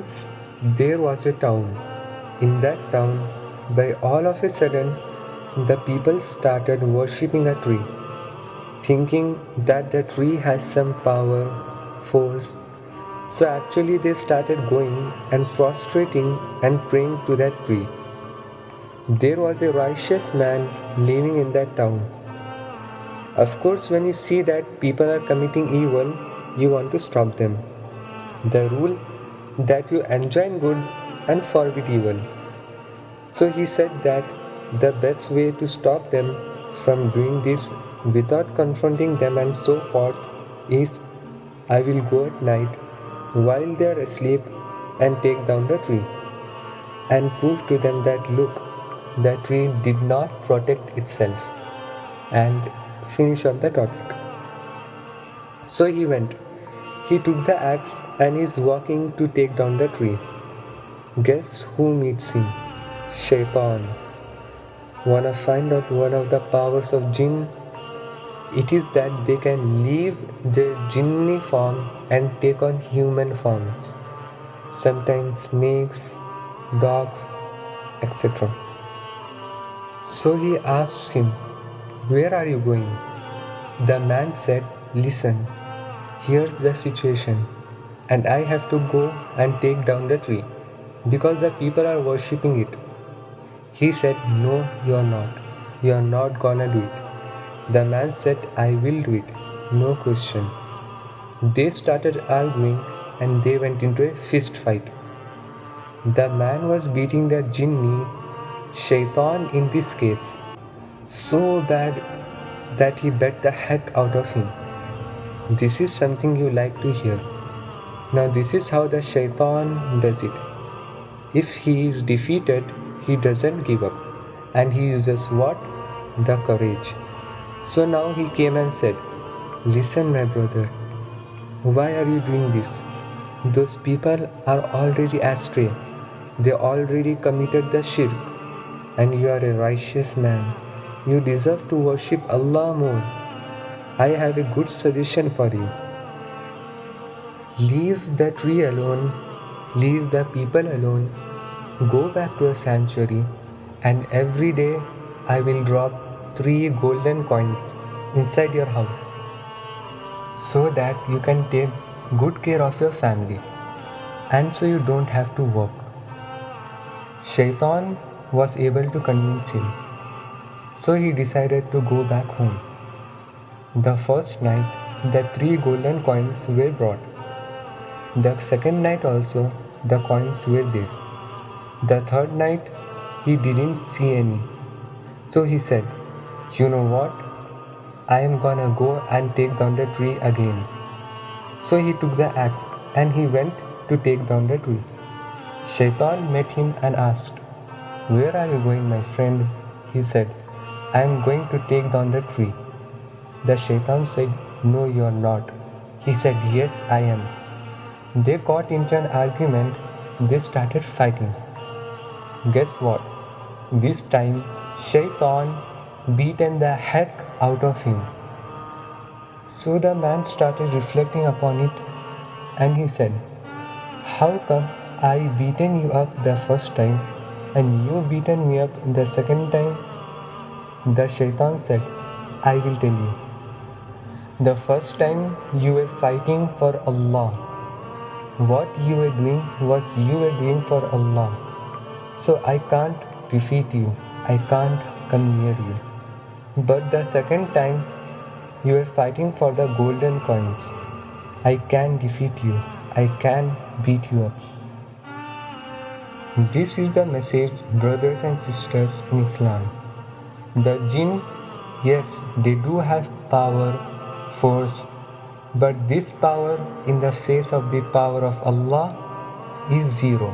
Once there was a town. In that town, by all of a sudden, the people started worshipping a tree, thinking that the tree has some power, force. So actually, they started going and prostrating and praying to that tree. There was a righteous man living in that town. Of course, when you see that people are committing evil, you want to stop them. The rule that you enjoin good and forbid evil. So he said that the best way to stop them from doing this without confronting them and so forth is I will go at night while they are asleep and take down the tree and prove to them that look, the tree did not protect itself and finish off the topic. So he went. He took the axe and is walking to take down the tree. Guess who meets him? Shaitan. Wanna find out one of the powers of jinn? It is that they can leave their jinni form and take on human forms. Sometimes snakes, dogs, etc. So he asks him, "Where are you going?" The man said, "Listen, here's the situation, and I have to go and take down the tree because the people are worshipping it." He said, "No, you're not. You're not gonna do it." The man said, "I will do it. No question." They started arguing and they went into a fist fight. The man was beating the jinni, shaitan in this case, so bad that he bet the heck out of him. This is something you like to hear. Now, this is how the shaitan does it. If he is defeated, he doesn't give up and he uses what? The courage. So now he came and said, "Listen, my brother, why are you doing this? Those people are already astray. They already committed the shirk, and you are a righteous man. You deserve to worship Allah more. I have a good suggestion for you. Leave the tree alone, leave the people alone, go back to a sanctuary, and every day I will drop 3 golden coins inside your house so that you can take good care of your family and so you don't have to work." Shaitan was able to convince him, so he decided to go back home. The first night, the 3 golden coins were brought. The second night also, the coins were there. The third night, he didn't see any. So he said, "You know what? I am gonna go and take down the tree again." So he took the axe and he went to take down the tree. Shaitan met him and asked, "Where are you going, my friend?" He said, "I am going to take down the tree." The shaitan said, "No, you are not." He said, "Yes, I am." They got into an argument. They started fighting. Guess what? This time, Shaitan beaten the heck out of him. So the man started reflecting upon it and he said, "How come I beaten you up the first time and you beaten me up the second time?" The Shaitan said, "I will tell you. The first time you were fighting for Allah. What you were doing was you were doing for Allah. So I can't defeat you. I can't come near you. But the second time you were fighting for the golden coins. I can defeat you. I can beat you up." This is the message, brothers and sisters in Islam. The jinn, yes, they do have power, force, but this power in the face of the power of Allah is zero.